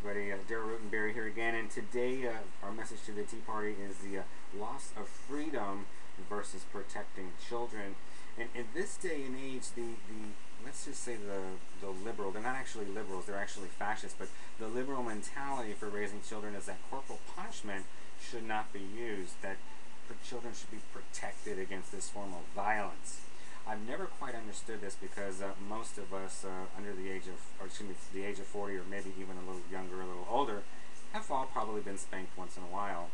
everybody. Daryl Rutenberry here again, and today our message to the Tea Party is the loss of freedom versus protecting children. And in this day and age, the let's just say the liberal, they're not actually liberals, they're actually fascists, but the liberal mentality for raising children is that corporal punishment should not be used, that children should be protected against this form of violence. I've never quite understood this because most of us under the age of, or excuse me, the age of 40 or maybe even a little younger, a little older, have all probably been spanked once in a while.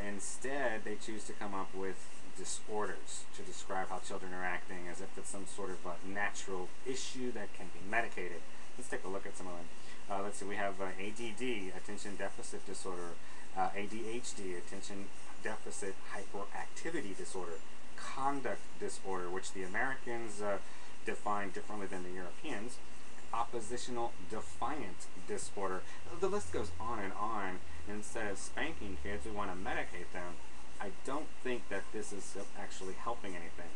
Instead, they choose to come up with disorders to describe how children are acting as if it's some sort of natural issue that can be medicated. Let's take a look at some of them. Let's see, we have ADD, attention deficit disorder, ADHD, attention deficit hyperactivity disorder, conduct disorder, which the Americans define differently than the Europeans, oppositional defiant disorder. The list goes on and on. Instead of spanking kids, we want to medicate them. I don't think that this is actually helping anything.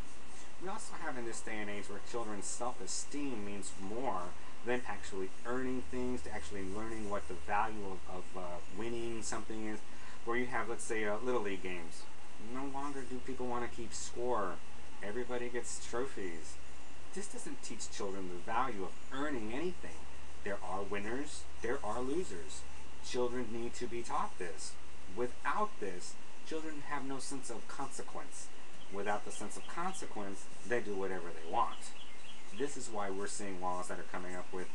We also have in this day and age where children's self-esteem means more than actually earning things, to actually learning what the value of winning something is. Where you have, let's say, Little League games. No longer do people want to keep score. Everybody gets trophies. This doesn't teach children the value of earning anything. There are winners, there are losers. Children need to be taught this. Without this, children have no sense of consequence. Without the sense of consequence, they do whatever they want. This is why we're seeing laws that are coming up with,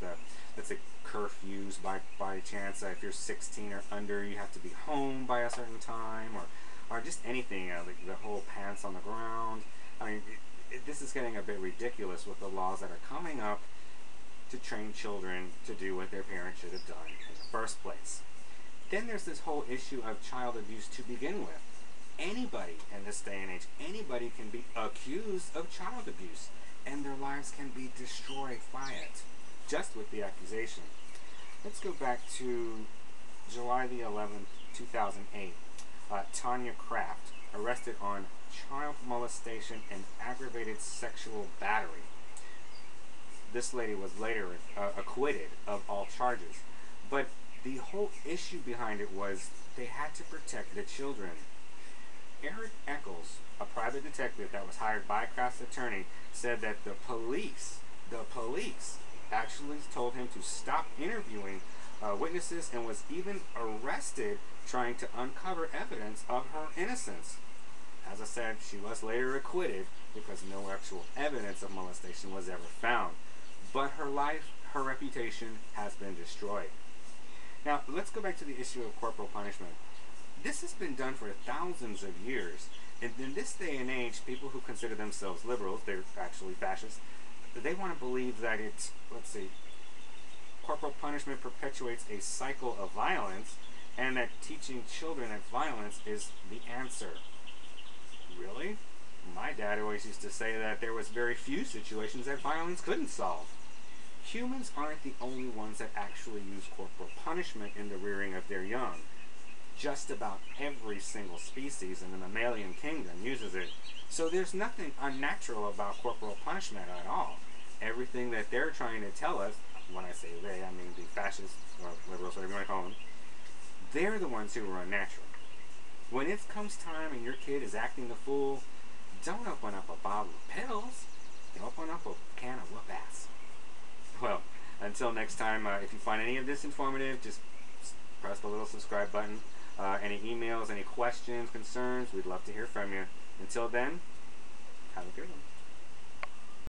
let's say, curfews by chance. If you're 16 or under, you have to be home by a certain time, or just anything, like the whole pants on the ground. I mean, this is getting a bit ridiculous with the laws that are coming up to train children to do what their parents should have done in the first place. Then there's this whole issue of child abuse to begin with. Anybody in this day and age, anybody can be accused of child abuse, and their lives can be destroyed by it, just with the accusation. Let's go back to July the 11th, 2008. Tanya Kraft, arrested on child molestation and aggravated sexual battery. This lady was later acquitted of all charges. But the whole issue behind it was they had to protect the children. Eric Eccles, a private detective that was hired by Kraft's attorney, said that the police actually told him to stop interviewing witnesses and was even arrested trying to uncover evidence of her innocence. As I said, she was later acquitted because no actual evidence of molestation was ever found. But her life, her reputation has been destroyed. Now, let's go back to the issue of corporal punishment. This has been done for thousands of years. And in this day and age, people who consider themselves liberals, they're actually fascists, they want to believe that it's, let's see, corporal punishment perpetuates a cycle of violence, and that teaching children that violence is the answer. Really? My dad always used to say that there was very few situations that violence couldn't solve. Humans aren't the only ones that actually use corporal punishment in the rearing of their young. Just about every single species in the mammalian kingdom uses it. So there's nothing unnatural about corporal punishment at all. Everything that they're trying to tell us, when I say they, I mean the fascists or liberals, whatever you want to call them, they're the ones who are unnatural. When it comes time and your kid is acting the fool, don't open up a bottle of pills. Open up a can of whoop ass. Well, until next time, if you find any of this informative, just press the little subscribe button. Any emails, any questions, concerns, we'd love to hear from you. Until then, have a good one.